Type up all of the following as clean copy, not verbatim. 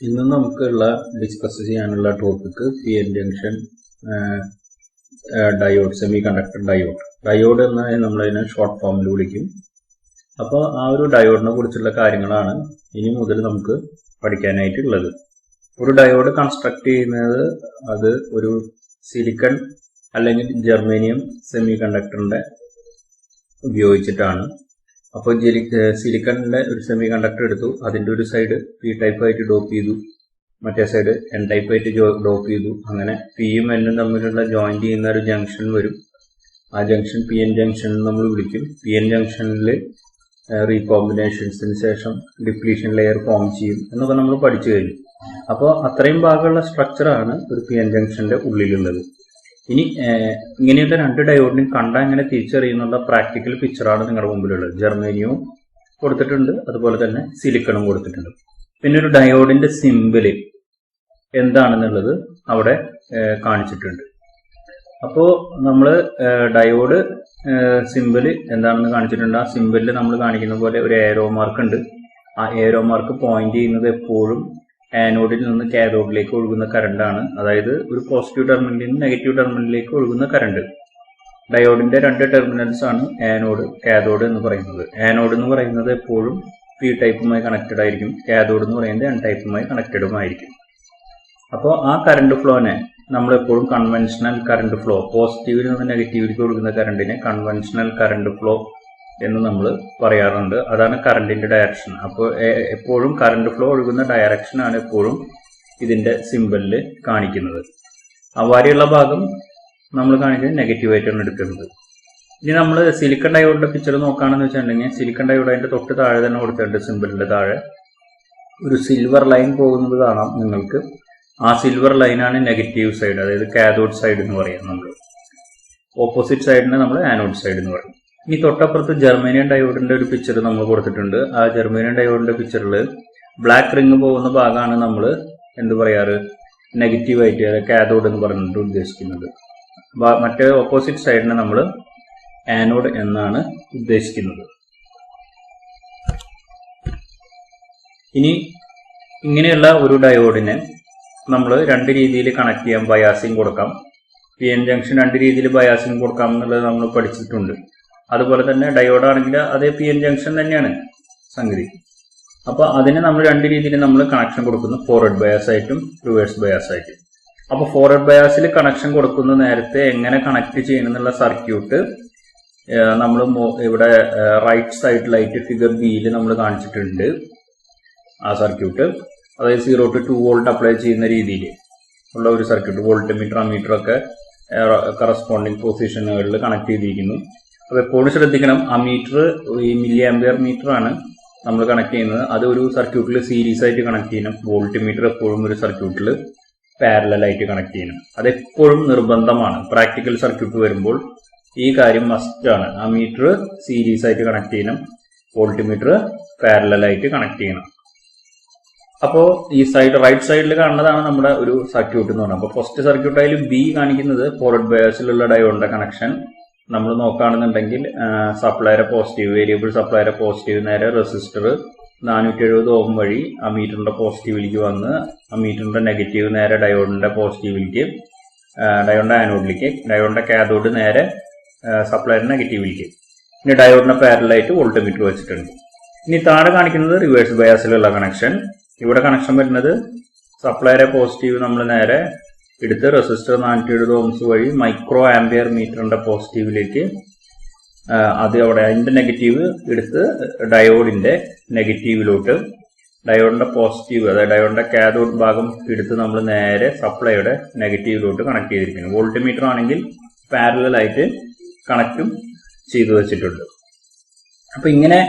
ഇന്ന് നമുക്കുള്ള ഡിസ്കസ് ചെയ്യാനുള്ള topic P N junction diode, semi conductor diode എന്ന് നമ്മളതിനെ ഷോർട്ട് ഫോമിൽ വിളിക്കും. അപ്പോൾ ആ ഒരു ഡയോഡിനെ കുറിച്ചുള്ള കാര്യങ്ങളാണ് ഇനി മുതൽ നമുക്ക് പഠിക്കാനായിട്ടുള്ളത്. ഒരു ഡയോഡ് കൺസ്ട്രക്ട് ചെയ്യുന്നത് അത് ഒരു സിലിക്കൺ അല്ലെങ്കിൽ ജർമേനിയം സെമി കണ്ടക്ടറിന്റെ ഉപയോഗിച്ചിട്ടാണ്. അപ്പോൾ സിലിക്കണിന്റെ ഒരു സെമി കണ്ടക്ടർ എടുത്തു, അതിന്റെ ഒരു സൈഡ് പി ടൈപ്പ് ആയിട്ട് ഡോപ്പ് ചെയ്തു, മറ്റേ സൈഡ് എൻ ടൈപ്പ് ആയിട്ട് ഡോപ്പ് ചെയ്തു. അങ്ങനെ പിയും എന്നും തമ്മിലുള്ള ജോയിന്റ് ചെയ്യുന്ന ഒരു ജംഗ്ഷൻ വരും. ആ ജംഗ്ഷൻ പി എൻ ജംഗ്ഷൻ നമ്മൾ വിളിക്കും. പി എൻ ജംഗ്ഷനിൽ റീകോമ്പിനേഷൻസിന് ശേഷം ഡിപ്ലീഷൻ ലെയർ ഫോം ചെയ്യും എന്നൊക്കെ നമ്മൾ പഠിച്ചു കഴിഞ്ഞു. അപ്പോൾ അത്രയും ഭാഗമുള്ള സ്ട്രക്ചറാണ് ഒരു പി എൻ ജംഗ്ഷന്റെ ഉള്ളിലുള്ളത്. ഇനി ഇങ്ങനെയുള്ള രണ്ട് ഡയോഡിനും കണ്ടാൽ എങ്ങനെ തിരിച്ചറിയുന്നുള്ള പ്രാക്ടിക്കൽ പിക്ചറാണ് നിങ്ങളുടെ മുമ്പിലുള്ളത്. ജർമേനിയവും കൊടുത്തിട്ടുണ്ട്, അതുപോലെ തന്നെ സിലിക്കണും കൊടുത്തിട്ടുണ്ട്. പിന്നെ ഒരു ഡയോഡിന്റെ സിമ്പിള് എന്താണെന്നുള്ളത് അവിടെ കാണിച്ചിട്ടുണ്ട്. അപ്പോൾ നമ്മൾ ഡയോഡ് സിമ്പിള് എന്താണെന്ന് കാണിച്ചിട്ടുണ്ട്. ആ സിമ്പിളിൽ നമ്മൾ കാണിക്കുന്ന പോലെ ഒരു ഏരോ മാർക്ക് ഉണ്ട്. ആ ഏരോ മാർക്ക് പോയിന്റ് ചെയ്യുന്നത് എപ്പോഴും ആനോഡിൽ നിന്ന് കാഥോഡിലേക്ക് ഒഴുകുന്ന കറണ്ടാണ്. അതായത് ഒരു പോസിറ്റീവ് ടെർമിനലിൽ നിന്ന് നെഗറ്റീവ് ടെർമിനലിലേക്ക് ഒഴുകുന്ന കറണ്ട്. ഡയോഡിന്റെ രണ്ട് ടെർമിനൽസ് ആണ് ആനോഡ്, കാഥോഡ് എന്ന് പറയുന്നത്. ആനോഡ് എന്ന് പറയുന്നത് എപ്പോഴും പി ടൈപ്പുമായി കണക്റ്റഡ് ആയിരിക്കും, കാഥോഡ് എന്ന് പറയുന്നത് എൻ ടൈപ്പുമായി കണക്റ്റഡും ആയിരിക്കും. അപ്പോൾ ആ കറണ്ട് ഫ്ലോനെ നമ്മൾ എപ്പോഴും കൺവെൻഷണൽ കറണ്ട് ഫ്ലോ, പോസിറ്റീവിൽ നിന്ന് നെഗറ്റീവിലേക്ക് ഒഴുകുന്ന കറണ്ടിനെ കൺവെൻഷണൽ കറണ്ട് ഫ്ലോ എന്ന് നമ്മൾ പറയാറുണ്ട്. അതാണ് കറണ്ടിന്റെ ഡയറക്ഷൻ. അപ്പോൾ എപ്പോഴും കറണ്ട് ഫ്ലോ ഒഴുകുന്ന ഡയറക്ഷനാണ് എപ്പോഴും ഇതിന്റെ സിമ്പിളിൽ കാണിക്കുന്നത്. അവാരിയുള്ള ഭാഗം നമ്മൾ കാണിക്കുന്നത് നെഗറ്റീവായിട്ടാണ് എടുക്കുന്നത്. ഇനി നമ്മൾ സിലിക്കൺ ഡയോഡിന്റെ പിക്ചർ നോക്കുകയാണെന്ന് വെച്ചിട്ടുണ്ടെങ്കിൽ സിലിക്കൺ ഡയോഡ് അതിന്റെ തൊട്ട് താഴെ തന്നെ കൊടുത്തിട്ടുണ്ട്. സിമ്പിളിന്റെ താഴെ ഒരു സിൽവർ ലൈൻ പോകുന്നത് കാണാം നിങ്ങൾക്ക്. ആ സിൽവർ ലൈനാണ് നെഗറ്റീവ് സൈഡ്, അതായത് കാഥോഡ് സൈഡ് എന്ന് പറയാം. നമ്മൾ ഓപ്പോസിറ്റ് സൈഡിനെ നമ്മൾ ആനോഡ് സൈഡ് എന്ന് പറയും. ഇനി തൊട്ടപ്പുറത്ത് ജർമേനിയൻ ഡയോഡിന്റെ ഒരു പിക്ചർ നമ്മൾ കൊടുത്തിട്ടുണ്ട്. ആ ജർമേനിയൻ ഡയോഡിന്റെ പിക്ചറിൽ ബ്ലാക്ക് റിങ് പോകുന്ന ഭാഗമാണ് നമ്മൾ എന്ത് പറയാറ്, നെഗറ്റീവായിട്ട്, അതായത് കാഥോഡ് എന്ന് പറഞ്ഞിട്ട് ഉദ്ദേശിക്കുന്നത്. മറ്റേ ഓപ്പോസിറ്റ് സൈഡിനെ നമ്മൾ ആനോഡ് എന്നാണ് ഉദ്ദേശിക്കുന്നത്. ഇനി ഇങ്ങനെയുള്ള ഒരു ഡയോഡിനെ നമ്മൾ രണ്ട് രീതിയിൽ കണക്ട് ചെയ്യാം. ബയാസിങ് കൊടുക്കാം. പി എൻ ജംഗ്ഷൻ രണ്ട് രീതിയിൽ ബയാസിങ് കൊടുക്കാം എന്നുള്ളത് നമ്മൾ പഠിച്ചിട്ടുണ്ട്. അതുപോലെ തന്നെ ഡയോഡ് ആണെങ്കിൽ അതേ പി എൻ ജംഗ്ഷൻ തന്നെയാണ് സംഗതി. അപ്പൊ അതിന് നമ്മൾ രണ്ട് രീതിയിൽ നമ്മൾ കണക്ഷൻ കൊടുക്കുന്നു, ഫോർവേഡ് ബയാസ് ആയിട്ടും റിവേഴ്സ് ബയാസ് ആയിട്ടും. അപ്പൊ ഫോർവേഡ് ബയാസിൽ കണക്ഷൻ കൊടുക്കുന്ന നേരത്തെ എങ്ങനെ കണക്ട് ചെയ്യണമെന്നുള്ള സർക്യൂട്ട് നമ്മൾ ഇവിടെ റൈറ്റ് സൈഡിലായിട്ട് ഫിഗർ ബിയിൽ നമ്മൾ കാണിച്ചിട്ടുണ്ട്. ആ സർക്യൂട്ട് അതായത് 0 to 2 വോൾട്ട് അപ്ലൈ ചെയ്യുന്ന രീതിയിൽ ഉള്ള ഒരു സർക്യൂട്ട്. വോൾട്ട് മീറ്റർ, അമ്മീറ്റർ ഒക്കെ കറസ്പോണ്ടിങ് പൊസിഷനുകളിൽ കണക്ട് ചെയ്തിരിക്കുന്നു. അപ്പോൾ എപ്പോഴും ശ്രദ്ധിക്കണം, അമ്മീറ്റർ ഈ മില്ലി ആംപിയർ മീറ്റർ ആണ് നമ്മൾ കണക്ട് ചെയ്യുന്നത്. അത് ഒരു സർക്യൂട്ടിൽ സീരീസ് ആയിട്ട് കണക്ട് ചെയ്യണം. വോൾട്ട് മീറ്റർ എപ്പോഴും ഒരു സർക്യൂട്ടിൽ പാരലൽ ആയിട്ട് കണക്ട് ചെയ്യണം. അതെപ്പോഴും നിർബന്ധമാണ്. പ്രാക്ടിക്കൽ സർക്യൂട്ട് വരുമ്പോൾ ഈ കാര്യം മസ്റ്റ് ആണ്. ആ മീറ്റർ സീരീസ് ആയിട്ട് കണക്ട് ചെയ്യണം, വോൾട്ട് മീറ്റർ പാരലൽ ആയിട്ട് കണക്ട് ചെയ്യണം. അപ്പോൾ ഈ സൈഡ് റൈറ്റ് സൈഡിൽ കാണുന്നതാണ് നമ്മുടെ ഒരു സർക്യൂട്ട് എന്ന് പറയുന്നത്. അപ്പോൾ ഫസ്റ്റ് സർക്യൂട്ട് ആയാലും ബി കാണിക്കുന്നത് ഫോർവേഡ് ബയാസിലുള്ള ഡയോഡിന്റെ കണക്ഷൻ. നമ്മൾ നോക്കുകയാണെന്നുണ്ടെങ്കിൽ സപ്ലൈയുടെ പോസിറ്റീവ്, വേരിയബിൾ സപ്ലൈയുടെ പോസിറ്റീവ് നേരെ റെസിസ്റ്റർ 470 ഓം വഴി അമ്മീറ്ററിന്റെ പോസിറ്റീവിലേക്ക് വന്ന് അമ്മീറ്ററിന്റെ നെഗറ്റീവ് നേരെ ഡയോഡിന്റെ പോസിറ്റീവിലേക്ക്, ഡയോഡിന്റെ ആനോഡിലേക്ക്, ഡയോഡിന്റെ കാഥോഡ് നേരെ സപ്ലൈയുടെ നെഗറ്റീവിലേക്ക്. ഇനി ഡയോഡിന്റെ പാരലായിട്ട് വോൾട്ട് മീറ്റർ വെച്ചിട്ടുണ്ട്. ഇനി താഴെ കാണിക്കുന്നത് റിവേഴ്സ് ബയാസിലുള്ള കണക്ഷൻ. ഇവിടെ കണക്ഷൻ വരുന്നത് സപ്ലൈയുടെ പോസിറ്റീവ് നമ്മൾ നേരെ എടുത്ത് റെസിസ്റ്റർ 470 ഓംസ് വഴി മൈക്രോ ആംപിയർ മീറ്ററിന്റെ പോസിറ്റീവിലേക്ക്, അത് അവിടെ അതിന്റെ നെഗറ്റീവ് എടുത്ത് ഡയോഡിന്റെ നെഗറ്റീവിലോട്ട്, ഡയോഡിന്റെ പോസിറ്റീവ് അതായത് ഡയോഡിന്റെ കാഥോഡ് ഭാഗം എടുത്ത് നമ്മൾ നേരെ സപ്ലൈയുടെ നെഗറ്റീവിലോട്ട് കണക്ട് ചെയ്തിരിക്കുന്നു. വോൾട്ട് മീറ്റർ ആണെങ്കിൽ പാരലൽ ആയിട്ട് കണക്റ്റും ചെയ്തു വെച്ചിട്ടുണ്ട്. അപ്പൊ ഇങ്ങനെ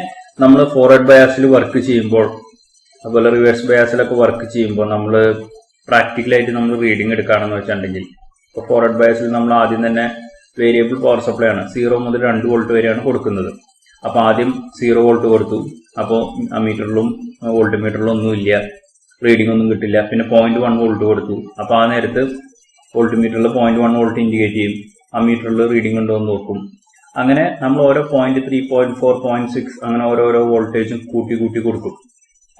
നമ്മൾ ഫോർവേഡ് ബയാസിൽ വർക്ക് ചെയ്യുമ്പോൾ, അതുപോലെ റിവേഴ്സ് ബയാസിലൊക്കെ വർക്ക് ചെയ്യുമ്പോൾ നമ്മൾ പ്രാക്ടിക്കലായിട്ട് നമ്മൾ റീഡിംഗ് എടുക്കുകയാണെന്ന് വെച്ചിട്ടുണ്ടെങ്കിൽ, ഇപ്പോൾ ഫോർവേഡ് ബയാസിൽ നമ്മൾ ആദ്യം തന്നെ വേരിയബിൾ പവർ സപ്ലൈ ആണ്, 0 മുതൽ 2 വോൾട്ട് വരെയാണ് കൊടുക്കുന്നത്. അപ്പൊ ആദ്യം 0 വോൾട്ട് കൊടുത്തു. അപ്പോൾ അമ്മീറ്ററിലും വോൾട്ട് മീറ്ററിലും ഒന്നുമില്ല, റീഡിംഗ് ഒന്നും കിട്ടില്ല. പിന്നെ 0.1 വോൾട്ട് കൊടുത്തു. അപ്പൊ ആ നേരത്ത് വോൾട്ട് മീറ്ററിൽ 0.1 വോൾട്ട് ഇൻഡിക്കേറ്റ് ചെയ്യും, അമ്മീറ്ററിൽ റീഡിംഗ് ഉണ്ടോ എന്ന് നോക്കും. അങ്ങനെ നമ്മൾ ഓരോ 0.3, 0.4, 0.6 അങ്ങനെ ഓരോരോ വോൾട്ടേജും കൂട്ടി കൊടുക്കും.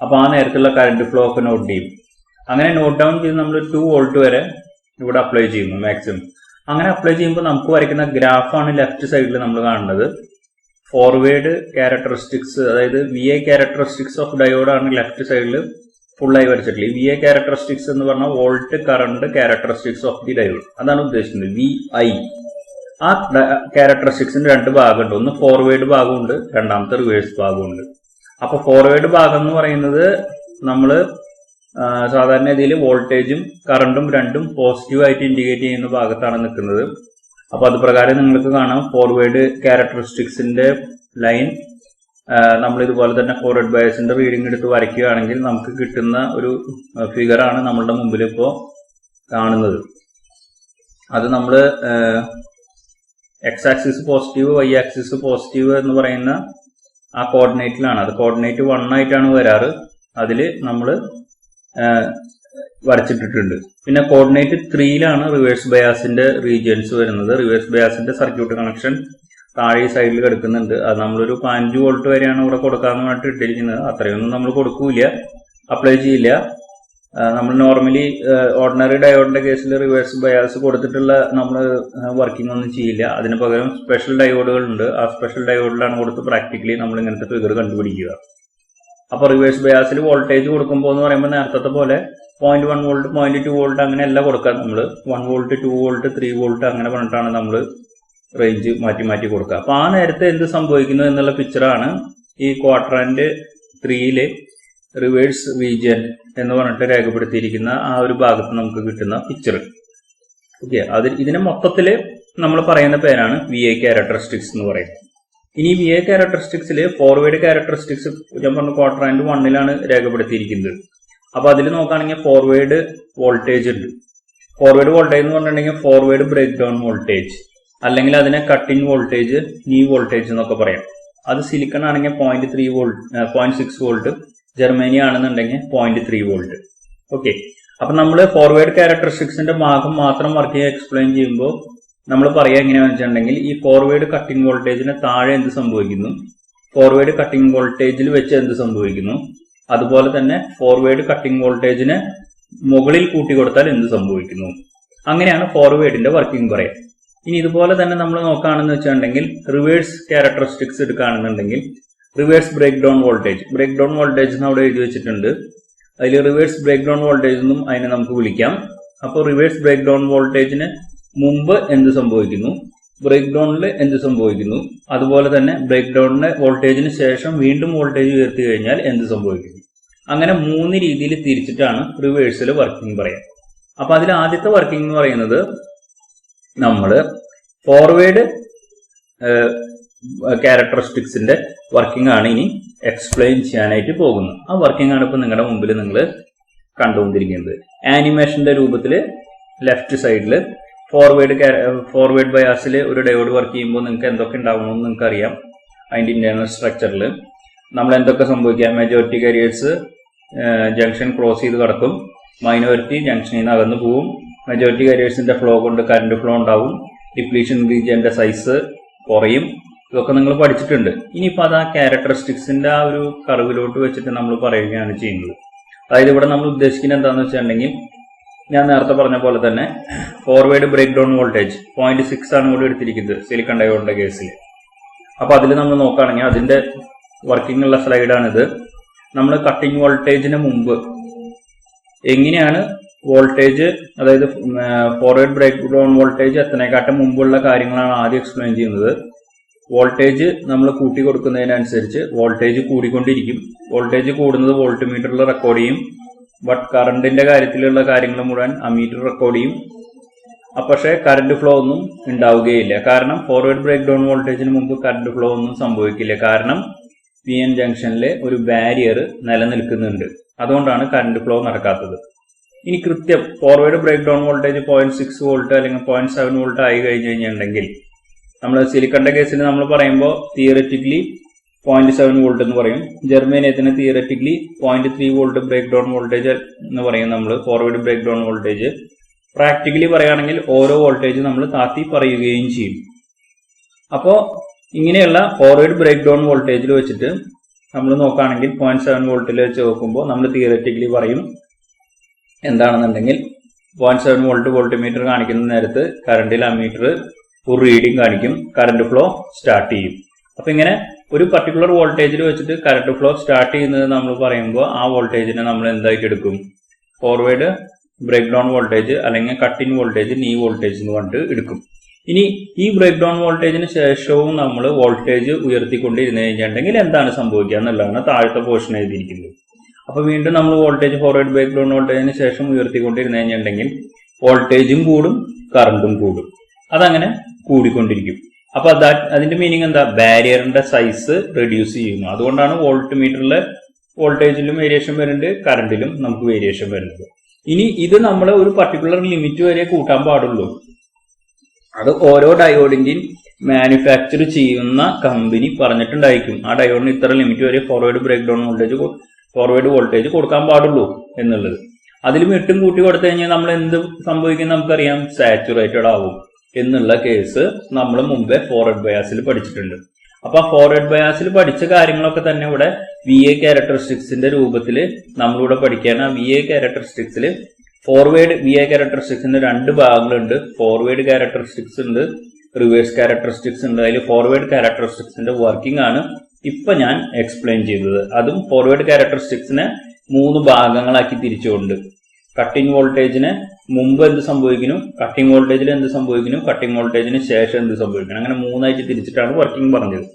അപ്പൊ ആ നേരത്തുള്ള കറണ്ട് ഫ്ലോ ഒക്കെ നോട്ട് ചെയ്യും. അങ്ങനെ നോട്ട് ഡൗൺ ചെയ്ത് നമ്മൾ 2 വോൾട്ട് വരെ ഇവിടെ അപ്ലൈ ചെയ്യുന്നു മാക്സിമം. അങ്ങനെ അപ്ലൈ ചെയ്യുമ്പോൾ നമുക്ക് വരയ്ക്കുന്ന ഗ്രാഫാണ് ലെഫ്റ്റ് സൈഡിൽ നമ്മൾ കാണുന്നത്. ഫോർവേഡ് ക്യാരക്ടറിസ്റ്റിക്സ്, അതായത് VA ക്യാരക്ടറിസ്റ്റിക്സ് ഓഫ് ഡയോഡ് ആണ് ലെഫ്റ്റ് സൈഡിൽ ഫുള്ളായി വരച്ചിട്ടില്ല. VA ക്യാരക്ടറിസ്റ്റിക്സ് എന്ന് പറഞ്ഞാൽ volt current characteristics of the diode, അതാണ് ഉദ്ദേശിക്കുന്നത് VI. ആ ക്യാരക്ടറിസ്റ്റിക്സിന് 2 ഭാഗമുണ്ട്. ഒന്ന് ഫോർവേഡ് ഭാഗമുണ്ട്, രണ്ടാമത്തെ റിവേഴ്സ് ഭാഗമുണ്ട്. അപ്പൊ ഫോർവേഡ് ഭാഗം എന്ന് പറയുന്നത് നമ്മൾ സാധാരണ രീതിയിൽ വോൾട്ടേജും കറണ്ടും രണ്ടും പോസിറ്റീവായിട്ട് ഇൻഡിക്കേറ്റ് ചെയ്യുന്ന ഭാഗത്താണ് നിൽക്കുന്നത്. അപ്പൊ അത് പ്രകാരം നിങ്ങൾക്ക് കാണാം ഫോർവേഡ് ക്യാരക്ടറിസ്റ്റിക്സിന്റെ ലൈൻ നമ്മൾ ഇതുപോലെ തന്നെ ഫോർവേഡ് ബയസിന്റെ റീഡിംഗ് എടുത്ത് വരയ്ക്കുകയാണെങ്കിൽ നമുക്ക് കിട്ടുന്ന ഒരു ഫിഗറാണ് നമ്മളുടെ മുമ്പിൽ ഇപ്പോൾ കാണുന്നത്. അത് നമ്മൾ X axis positive, Y axis positive എന്ന് പറയുന്ന ആ കോർഡിനേറ്റിലാണ്. അത് കോർഡിനേറ്റ് 1 ആയിട്ടാണ് വരാറ്. അതിൽ നമ്മൾ വരച്ചിട്ടിട്ടുണ്ട്. പിന്നെ കോർഡിനേറ്റ് 3യിലാണ് റിവേഴ്സ് ബയാസിന്റെ റീജിയൻസ് വരുന്നത്. റിവേഴ്സ് ബയാസിന്റെ സർക്യൂട്ട് കണക്ഷൻ താഴെ സൈഡിൽ കിടക്കുന്നുണ്ട്. അത് നമ്മളൊരു 5 വോൾട്ട് വരെയാണ് ഇവിടെ കൊടുക്കാമെന്ന് പറഞ്ഞിട്ട് ഇട്ടിരിക്കുന്നത്. അത്രയൊന്നും നമ്മൾ കൊടുക്കൂല, അപ്ലൈ ചെയ്യില്ല. നമ്മൾ നോർമലി ഓർഡിനറി ഡയോഡിന്റെ കേസിൽ റിവേഴ്സ് ബയാസ് കൊടുത്തിട്ടുള്ള നമ്മൾ വർക്കിംഗ് ഒന്നും ചെയ്യില്ല. അതിന് പകരം സ്പെഷ്യൽ ഡയോഡുകൾ ഉണ്ട്. ആ സ്പെഷ്യൽ ഡയോഡിലാണ് കൊടുത്ത് പ്രാക്ടിക്കലി നമ്മൾ ഇങ്ങനത്തെ ഫിഗർ കണ്ടുപിടിക്കുക. അപ്പൊ റിവേഴ്സ് ബയാസിൽ വോൾട്ടേജ് കൊടുക്കുമ്പോൾ എന്ന് പറയുമ്പോൾ നേരത്തെ പോലെ 0.1 വോൾട്ട് 0.2 വോൾട്ട് അങ്ങനെയല്ല കൊടുക്കുക. നമ്മൾ 1 വോൾട്ട് 2 വോൾട്ട് 3 വോൾട്ട് അങ്ങനെ പറഞ്ഞിട്ടാണ് നമ്മൾ റേഞ്ച് മാറ്റി മാറ്റി കൊടുക്കുക. അപ്പൊ ആ നേരത്തെ എന്ത് സംഭവിക്കുന്നു എന്നുള്ള പിക്ചറാണ് ഈ ക്വാഡ്രന്റ് 3യില് റിവേഴ്സ് റീജിയൻ എന്ന് പറഞ്ഞിട്ട് രേഖപ്പെടുത്തിയിരിക്കുന്ന ആ ഒരു ഭാഗത്ത് നമുക്ക് കിട്ടുന്ന പിക്ചർ. ഓക്കെ, ഇതിനെ മൊത്തത്തില് നമ്മൾ പറയുന്ന പേരാണ് VA ക്യാരക്ടറിസ്റ്റിക്സ് എന്ന് പറയുന്നത്. ഇനി VA ക്യാരക്ടറിസ്റ്റിക്സിൽ ഫോർവേഡ് ക്യാരക്ടറിസ്റ്റിക്സ് ഞാൻ പറഞ്ഞ ക്വാഡ്രന്റ് 1ലാണ് രേഖപ്പെടുത്തിയിരിക്കുന്നത്. അപ്പൊ അതിൽ നോക്കുകയാണെങ്കിൽ ഫോർവേഡ് വോൾട്ടേജ് ഉണ്ട്. ഫോർവേഡ് വോൾട്ടേജ് എന്ന് പറഞ്ഞിട്ടുണ്ടെങ്കിൽ ഫോർവേഡ് ബ്രേക്ക് ഡൗൺ വോൾട്ടേജ്, അല്ലെങ്കിൽ അതിനെ കട്ടിംഗ് വോൾട്ടേജ്, നീ വോൾട്ടേജ് എന്നൊക്കെ പറയാം. അത് സിലിക്കൺ ആണെങ്കിൽ 0.3 വോൾട്ട് 0.6 വോൾട്ട്, ജർമ്മനി ആണെന്നുണ്ടെങ്കിൽ 0.3 വോൾട്ട്. ഓക്കെ, അപ്പൊ നമ്മൾ ഫോർവേഡ് ക്യാരക്ടറിസ്റ്റിക്സിന്റെ ഭാഗം മാത്രം വർക്ക് ചെയ്യാൻ എക്സ്പ്ലെയിൻ ചെയ്യുമ്പോൾ നമ്മൾ പറയാ എങ്ങനെയാണെന്ന് വെച്ചിട്ടുണ്ടെങ്കിൽ ഈ ഫോർവേഡ് കട്ടിംഗ് വോൾട്ടേജിന് താഴെ എന്ത് സംഭവിക്കുന്നു, ഫോർവേഡ് കട്ടിംഗ് വോൾട്ടേജിൽ വെച്ച് എന്ത് സംഭവിക്കുന്നു, അതുപോലെ തന്നെ ഫോർവേഡ് കട്ടിംഗ് വോൾട്ടേജിന് മുകളിൽ കൂട്ടി കൊടുത്താൽ എന്ത് സംഭവിക്കുന്നു. അങ്ങനെയാണ് ഫോർവേഡിന്റെ വർക്കിംഗ് പറയാം. ഇനി ഇതുപോലെ തന്നെ നമ്മൾ നോക്കുകയാണെന്ന് വെച്ചിട്ടുണ്ടെങ്കിൽ റിവേഴ്സ് ക്യാരക്ടറിസ്റ്റിക്സ് എടുക്കുകയാണെന്നുണ്ടെങ്കിൽ റിവേഴ്സ് ബ്രേക്ക് ഡൗൺ വോൾട്ടേജ് എന്ന് അവിടെ എഴുതി വെച്ചിട്ടുണ്ട്. അതിൽ റിവേഴ്സ് ബ്രേക്ക് ഡൗൺ വോൾട്ടേജ് എന്നും അതിനെ നമുക്ക് വിളിക്കാം. അപ്പോൾ റിവേഴ്സ് ബ്രേക്ക് ഡൗൺ വോൾട്ടേജിന് മുമ്പ് എന്ത് സംഭവിക്കുന്നു, ബ്രേക്ക് ഡൗണിൽ എന്ത് സംഭവിക്കുന്നു, അതുപോലെ തന്നെ ബ്രേക്ക് ഡൗണിന് വോൾട്ടേജിന് ശേഷം വീണ്ടും വോൾട്ടേജ് ഉയർത്തി കഴിഞ്ഞാൽ എന്ത് സംഭവിക്കുന്നു. അങ്ങനെ 3 രീതിയിൽ തിരിച്ചിട്ടാണ് റിവേഴ്സിൽ വർക്കിംഗ് പറയാം. അപ്പൊ അതിൽ ആദ്യത്തെ വർക്കിംഗ് എന്ന് പറയുന്നത് നമ്മൾ ഫോർവേഡ് ക്യാരക്ടറിസ്റ്റിക്സിന്റെ വർക്കിംഗ് ആണ് ഇനി എക്സ്പ്ലെയിൻ ചെയ്യാനായിട്ട് പോകുന്നത്. ആ വർക്കിംഗ് ആണ് ഇപ്പൊ നിങ്ങളുടെ മുമ്പിൽ നിങ്ങൾ കണ്ടുകൊണ്ടിരിക്കുന്നത്. ആനിമേഷന്റെ രൂപത്തിൽ ലെഫ്റ്റ് സൈഡിൽ ഫോർവേഡ് ബയാസിൽ ഒരു ഡയോഡ് വർക്ക് ചെയ്യുമ്പോൾ നിങ്ങൾക്ക് എന്തൊക്കെ ഉണ്ടാവണമെന്ന് നിങ്ങൾക്ക് അറിയാം. അതിന്റെ ഇന്റേണൽ സ്ട്രക്ചറിൽ നമ്മൾ എന്തൊക്കെ സംഭവിക്കാം, മെജോറിറ്റി കാരിയേഴ്സ് ജംഗ്ഷൻ ക്രോസ് ചെയ്ത് കിടക്കും, മൈനോറിറ്റി ജംഗ്ഷനിൽ നിന്ന് അകന്നു പോവും, മെജോറിറ്റി കാരിയേഴ്സിന്റെ ഫ്ലോ കൊണ്ട് കറന്റ് ഫ്ലോ ഉണ്ടാവും, ഡിപ്ലീഷൻ റീജിയന്റെ സൈസ് കുറയും. ഇതൊക്കെ നിങ്ങൾ പഠിച്ചിട്ടുണ്ട്. ഇനിയിപ്പോൾ അത് ആ ക്യാരക്ടറിസ്റ്റിക്സിന്റെ ആ ഒരു കർവിലോട്ട് വെച്ചിട്ട് നമ്മൾ പറയുകയാണ് ചെയ്യുന്നത്. അതായത് ഇവിടെ നമ്മൾ ഉദ്ദേശിക്കുന്നത് എന്താണെന്ന് വെച്ചിട്ടുണ്ടെങ്കിൽ ഞാൻ നേരത്തെ പറഞ്ഞ പോലെ തന്നെ ഫോർവേഡ് ബ്രേക്ക് ഡൗൺ വോൾട്ടേജ് 0.6 ആണ് ഇവിടെ എടുത്തിരിക്കുന്നത് സിലിക്കൺ ഡയോഡിന്റെ കേസിൽ. അപ്പൊ അതിൽ നമ്മൾ നോക്കുകയാണെങ്കിൽ അതിന്റെ വർക്കിംഗ് ഉള്ള സ്ലൈഡാണിത്. നമ്മൾ കട്ടിംഗ് വോൾട്ടേജിന് മുമ്പ് എങ്ങനെയാണ് വോൾട്ടേജ്, അതായത് ഫോർവേഡ് ബ്രേക്ക് ഡൗൺ വോൾട്ടേജ് എത്തനേക്കാട്ടും മുമ്പുള്ള കാര്യങ്ങളാണ് ആദ്യം എക്സ്പ്ലെയിൻ ചെയ്യുന്നത്. വോൾട്ടേജ് നമ്മൾ കൂട്ടി കൊടുക്കുന്നതിനനുസരിച്ച് വോൾട്ടേജ് കൂടിക്കൊണ്ടിരിക്കും. വോൾട്ടേജ് കൂടുന്നത് വോൾട്ട് മീറ്ററിൽ റെക്കോർഡ് ചെയ്യും. ബട്ട് കറണ്ടിന്റെ കാര്യത്തിലുള്ള കാര്യങ്ങൾ മുഴുവൻ അമ്മീറ്റർ റെക്കോർഡ് ചെയ്യും. പക്ഷേ കറന്റ് ഫ്ലോ ഒന്നും ഉണ്ടാവുകയില്ല. കാരണം ഫോർവേഡ് ബ്രേക്ക് ഡൗൺ വോൾട്ടേജിന് മുമ്പ് കറന്റ് ഫ്ലോ ഒന്നും സംഭവിക്കില്ല. കാരണം PN ജംഗ്ഷനിലെ ഒരു ബാരിയർ നിലനിൽക്കുന്നുണ്ട്. അതുകൊണ്ടാണ് കറന്റ് ഫ്ലോ നടക്കാത്തത്. ഇനി കൃത്യം forward break down voltage 0.6 volt അല്ലെങ്കിൽ 0.7 വോൾട്ട് ആയി കഴിഞ്ഞു കഴിഞ്ഞിട്ടുണ്ടെങ്കിൽ നമ്മൾ സിലിക്കണിന്റെ കേസിൽ നമ്മൾ പറയുമ്പോൾ തിയററ്റിക്കലി 0.7 വോൾട്ട് എന്ന് പറയും. ജർമേനിയത്തിന് theoretically 0.3 volt break down voltage എന്ന് പറയും നമ്മൾ forward break down voltage. Practically പറയുകയാണെങ്കിൽ ഓരോ വോൾട്ടേജ് നമ്മൾ താത്തി പറയുകയും ചെയ്യും. അപ്പോൾ ഇങ്ങനെയുള്ള ഫോർവേഡ് ബ്രേക്ക് ഡൗൺ വോൾട്ടേജിൽ വെച്ചിട്ട് നമ്മൾ നോക്കുകയാണെങ്കിൽ 0.7 വോൾട്ടിൽ വെച്ച് നോക്കുമ്പോൾ നമ്മൾ തിയററ്റിക്കലി പറയും എന്താണെന്നുണ്ടെങ്കിൽ 0.7 വോൾട്ട് വോൾട്ട്മീറ്റർ കാണിക്കുന്ന നേരത്ത് കറണ്ടിൽ അമ്മീറ്റർ ഒരു റീഡിംഗ് കാണിക്കും, കറണ്ട് ഫ്ലോ സ്റ്റാർട്ട് ചെയ്യും. അപ്പൊ ഇങ്ങനെ ഒരു പർട്ടിക്കുലർ വോൾട്ടേജിൽ വെച്ചിട്ട് കറണ്ട് ഫ്ലോ സ്റ്റാർട്ട് ചെയ്യുന്നത് നമ്മൾ പറയുമ്പോൾ ആ വോൾട്ടേജിനെ നമ്മൾ എന്തായിട്ട് എടുക്കും? ഫോർവേഡ് ബ്രേക്ക് ഡൗൺ വോൾട്ടേജ് അല്ലെങ്കിൽ കട്ടിൻ വോൾട്ടേജ്, നീ വോൾട്ടേജ് എന്ന് പറഞ്ഞിട്ട് എടുക്കും. ഇനി ഈ ബ്രേക്ക് ഡൗൺ വോൾട്ടേജിന് ശേഷവും നമ്മൾ വോൾട്ടേജ് ഉയർത്തിക്കൊണ്ടിരുന്നു കഴിഞ്ഞിട്ടുണ്ടെങ്കിൽ എന്താണ് സംഭവിക്കുക എന്നുള്ളതാണ് താഴത്തെ പോർഷൻ എഴുതിയിരിക്കുന്നത്. അപ്പൊ വീണ്ടും നമ്മൾ വോൾട്ടേജ് ഫോർവേഡ് ബ്രേക്ക് ഡൗൺ വോൾട്ടേജിന് ശേഷം ഉയർത്തിക്കൊണ്ടിരുന്നു കഴിഞ്ഞിട്ടുണ്ടെങ്കിൽ വോൾട്ടേജും കൂടും, കറണ്ടും കൂടും. അതങ്ങനെ കൂടിക്കൊണ്ടിരിക്കും. അപ്പൊ അതിന്റെ മീനിങ് എന്താ? ബാരിയറിന്റെ സൈസ് റെഡ്യൂസ് ചെയ്യുന്നു. അതുകൊണ്ടാണ് വോൾട്ട് മീറ്ററിലെ വോൾട്ടേജിലും വേരിയേഷൻ വരുന്നുണ്ട്, കറണ്ടിലും നമുക്ക് വേരിയേഷൻ വരുന്നത്. ഇനി ഇത് നമ്മൾ ഒരു പർട്ടിക്കുലർ ലിമിറ്റ് വരെ കൂട്ടാൻ പാടുള്ളൂ. അത് ഓരോ ഡയോഡിന്റെയും മാനുഫാക്ചർ ചെയ്യുന്ന കമ്പനി പറഞ്ഞിട്ടുണ്ടായിരിക്കും. ആ ഡയോഡിന് ഇത്ര ലിമിറ്റ് വരെ forward break down voltage, forward voltage കൊടുക്കാൻ പാടുള്ളൂ എന്നുള്ളത്. അതിലും 8 കൂട്ടി കൊടുത്തു കഴിഞ്ഞാൽ നമ്മൾ എന്ത് സംഭവിക്കും നമുക്കറിയാം? സാച്ചുറേറ്റഡ് ആവും എന്നുള്ള കേസ് നമ്മൾ മുമ്പേ ഫോർവേഡ് ബയാസിൽ പഠിച്ചിട്ടുണ്ട്. അപ്പൊ ആ ഫോർവേഡ് ബയാസിൽ പഠിച്ച കാര്യങ്ങളൊക്കെ തന്നെ ഇവിടെ VA ക്യാരക്ടറിസ്റ്റിക്സിന്റെ രൂപത്തിൽ നമ്മളിവിടെ പഠിക്കുകയാണ്. ആ VA ക്യാരക്ടറിസ്റ്റിക്സിൽ ഫോർവേഡ് VA ക്യാരക്ടറിസ്റ്റിക്സിന്റെ 2 ഭാഗങ്ങളുണ്ട്. ഫോർവേഡ് ക്യാരക്ടറിസ്റ്റിക്സ് ഉണ്ട്, റിവേഴ്സ് ക്യാരക്ടറിസ്റ്റിക്സ് ഉണ്ട്. അതിൽ ഫോർവേഡ് ക്യാരക്ടറിസ്റ്റിക്സിന്റെ വർക്കിംഗ് ആണ് ഇപ്പൊ ഞാൻ എക്സ്പ്ലെയിൻ ചെയ്തത്. അതും ഫോർവേഡ് ക്യാരക്ടറിസ്റ്റിക്സിനെ 3 ഭാഗങ്ങളാക്കി തിരിച്ചുകൊണ്ട് കട്ടിംഗ് വോൾട്ടേജിന് മുമ്പ് എന്ത് സംഭവിക്കുന്നു, കട്ടിംഗ് വോൾട്ടേജിൽ എന്ത് സംഭവിക്കുന്നു, കട്ടിംഗ് വോൾട്ടേജിന് ശേഷം എന്ത് സംഭവിക്കണം, അങ്ങനെ 3 ആയിട്ട് തിരിച്ചിട്ടാണ് വർക്കിംഗ് പറഞ്ഞത്.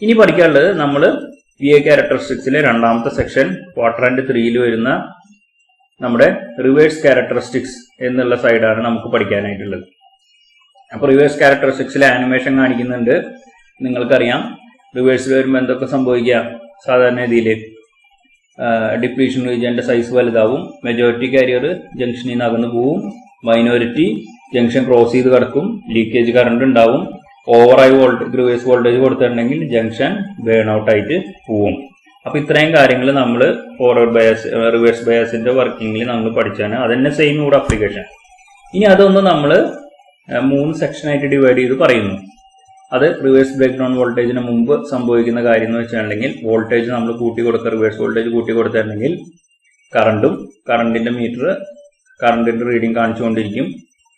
ഇനി പഠിക്കാനുള്ളത് നമ്മൾ VA ക്യാരക്ടറിസ്റ്റിക്സിലെ 2ാമത്തെ സെക്ഷൻ ക്വാഡ്രന്റ് 3ൽ വരുന്ന നമ്മുടെ റിവേഴ്സ് ക്യാരക്ടറിസ്റ്റിക്സ് എന്നുള്ള സൈഡാണ് നമുക്ക് പഠിക്കാനായിട്ടുള്ളത്. അപ്പൊ റിവേഴ്സ് ക്യാരക്ടറിസ്റ്റിക്സിലെ ആനിമേഷൻ കാണിക്കുന്നുണ്ട്. നിങ്ങൾക്കറിയാം റിവേഴ്സിൽ വരുമ്പോൾ എന്തൊക്കെ സംഭവിക്കുക? സാധാരണ രീതിയിൽ ഡിപ്ലീഷൻ റീജിയന്റെ സൈസ് വലുതാവും, മെജോറിറ്റി കാരിയർ ജംഗ്ഷനിൽ നിന്ന് അകന്നു പോവും, മൈനോറിറ്റി ജംഗ്ഷൻ ക്രോസ് ചെയ്ത് കിടക്കും, ലീക്കേജ് കറണ്ട് ഉണ്ടാവും, ഓവറായി റിവേഴ്സ് വോൾട്ടേജ് കൊടുത്തിട്ടുണ്ടെങ്കിൽ ജംഗ്ഷൻ ബേൺ ഔട്ട് ആയിട്ട് പോവും. അപ്പൊ ഇത്രയും കാര്യങ്ങൾ നമ്മൾ ഫോർവേഡ് ബയാസ്, റിവേഴ്സ് ബയാസിന്റെ വർക്കിംഗിൽ നമ്മൾ പഠിച്ചാണ്. അതന്നെ സെയിം ഇവിടെ അപ്ലിക്കേഷൻ. ഇനി അതൊന്ന് നമ്മൾ 3 സെക്ഷനായിട്ട് ഡിവൈഡ് ചെയ്ത് പറയുന്നു. അത് റിവേഴ്സ് ബ്രേക്ക് ഡൗൺ വോൾട്ടേജിന് മുമ്പ് സംഭവിക്കുന്ന കാര്യം എന്ന് വെച്ചിട്ടുണ്ടെങ്കിൽ വോൾട്ടേജ് നമ്മൾ കൂട്ടി കൊടുക്കുക, റിവേഴ്സ് വോൾട്ടേജ് കൂട്ടി കൊടുത്തിട്ടുണ്ടെങ്കിൽ കറണ്ടിന്റെ മീറ്റർ കറണ്ടിന്റെ റീഡിംഗ് കാണിച്ചുകൊണ്ടിരിക്കും.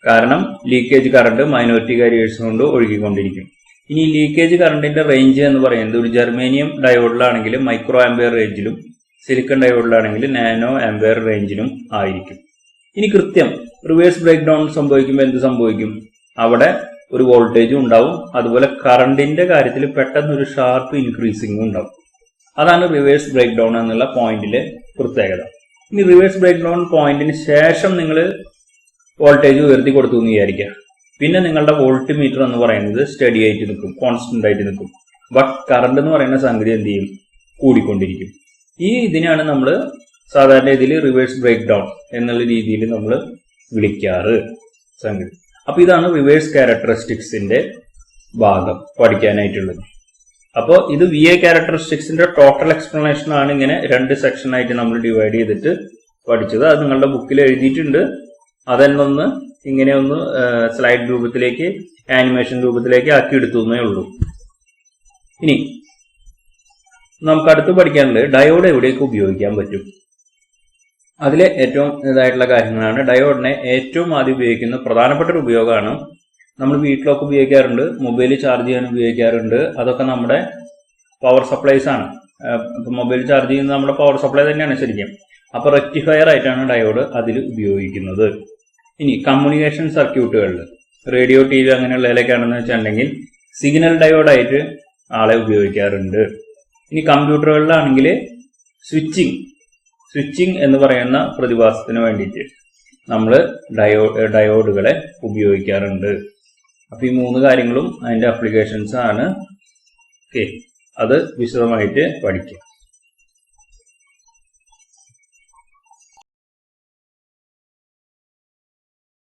കാരണം ലീക്കേജ് കറണ്ട് മൈനോറിറ്റി കാരിയേഴ്സ് കൊണ്ട് ഒഴുകിക്കൊണ്ടിരിക്കും. ഇനി ലീക്കേജ് കറണ്ടിന്റെ റേഞ്ച് എന്ന് പറയുന്നത് ഒരു ജെർമേനിയം ഡയോഡിലാണെങ്കിൽ മൈക്രോ ആംപിയർ റേഞ്ചിലും സിലിക്കൺ ഡയോഡിലാണെങ്കിൽ നാനോ ആംപിയർ റേഞ്ചിലും ആയിരിക്കും. ഇനി കൃത്യം റിവേഴ്സ് ബ്രേക്ക് ഡൗൺ സംഭവിക്കുമ്പോൾ എന്ത് സംഭവിക്കും? അവിടെ ഒരു വോൾട്ടേജും ഉണ്ടാവും, അതുപോലെ കറണ്ടിന്റെ കാര്യത്തിൽ പെട്ടെന്നൊരു ഷാർപ്പ് ഇൻക്രീസിംഗും ഉണ്ടാവും. അതാണ് റിവേഴ്സ് ബ്രേക്ക് ഡൗൺ എന്നുള്ള പോയിന്റിലെ പ്രത്യേകത. ഇനി റിവേഴ്സ് ബ്രേക്ക് ഡൗൺ പോയിന്റിന് ശേഷം നിങ്ങൾ വോൾട്ടേജ് ഉയർത്തി കൊടുത്തു എന്ന് വിചാരിക്കുക. പിന്നെ നിങ്ങളുടെ വോൾട്ട് മീറ്റർ എന്ന് പറയുന്നത് സ്റ്റഡി ആയിട്ട് നിൽക്കും, കോൺസ്റ്റന്റ് ആയിട്ട് നിൽക്കും. ബട്ട് കറണ്ട് എന്ന് പറയുന്ന സംഗതി എന്ത് ചെയ്യും? കൂടിക്കൊണ്ടിരിക്കും. ഈ ഇതിനാണ് നമ്മൾ സാധാരണ ഇതിൽ റിവേഴ്സ് ബ്രേക്ക് ഡൗൺ എന്നുള്ള രീതിയിൽ നമ്മൾ വിളിക്കാറ് സംഗതി. അപ്പൊ ഇതാണ് റിവേഴ്സ് ക്യാരക്ടറിസ്റ്റിക്സിന്റെ ഭാഗം പഠിക്കാനായിട്ടുള്ളത്. അപ്പോൾ ഇത് VA ക്യാരക്ടറിസ്റ്റിക്സിന്റെ ടോട്ടൽ എക്സ്പ്ലനേഷൻ ആണ്. ഇങ്ങനെ 2 സെക്ഷനായിട്ട് നമ്മൾ ഡിവൈഡ് ചെയ്തിട്ട് പഠിച്ചത്. അത് നിങ്ങളുടെ ബുക്കിൽ എഴുതിയിട്ടുണ്ട്. അതെന്നൊന്ന് ഇങ്ങനെ ഒന്ന് സ്ലൈഡ് രൂപത്തിലേക്ക്, ആനിമേഷൻ രൂപത്തിലേക്ക് ആക്കി എടുത്തുന്നേ ഉള്ളൂ. ഇനി നമുക്ക് അടുത്ത് പഠിക്കാനുള്ളത് ഡയോഡ് എവിടെയൊക്കെ ഉപയോഗിക്കാൻ പറ്റും. അതിലെ ഏറ്റവും ഇതായിട്ടുള്ള കാര്യങ്ങളാണ്. ഡയോഡിനെ ഏറ്റവും ആദ്യം ഉപയോഗിക്കുന്ന പ്രധാനപ്പെട്ട ഒരു ഉപയോഗമാണ് നമ്മൾ വീട്ടിലൊക്കെ ഉപയോഗിക്കാറുണ്ട്, മൊബൈൽ ചാർജ് ചെയ്യാൻ ഉപയോഗിക്കാറുണ്ട്. അതൊക്കെ നമ്മുടെ പവർ സപ്ലൈസ് ആണ്. മൊബൈൽ ചാർജ് ചെയ്യുന്നത് നമ്മുടെ പവർ സപ്ലൈ തന്നെയാണ് ശരിക്കും. അപ്പൊ റെക്ടിഫയർ ആയിട്ടാണ് ഡയോഡ് അതിൽ ഉപയോഗിക്കുന്നത്. ഇനി കമ്മ്യൂണിക്കേഷൻ സർക്യൂട്ടുകളിൽ റേഡിയോ, TV അങ്ങനെയുള്ളതിലേക്കാണെന്ന് വെച്ചിട്ടുണ്ടെങ്കിൽ സിഗ്നൽ ഡയോഡായിട്ട് ആളെ ഉപയോഗിക്കാറുണ്ട്. ഇനി കമ്പ്യൂട്ടറുകളിലാണെങ്കിൽ സ്വിച്ചിങ് എന്ന് പറയുന്ന പ്രതിഭാസത്തിന് വേണ്ടിയിട്ട് നമ്മൾ ഡയോഡുകളെ ഉപയോഗിക്കാറുണ്ട്. അപ്പൊ ഈ 3 കാര്യങ്ങളും അതിന്റെ അപ്ലിക്കേഷൻസ് ആണ്. ഓക്കെ, അത് വിശദമായിട്ട് പഠിക്കാം.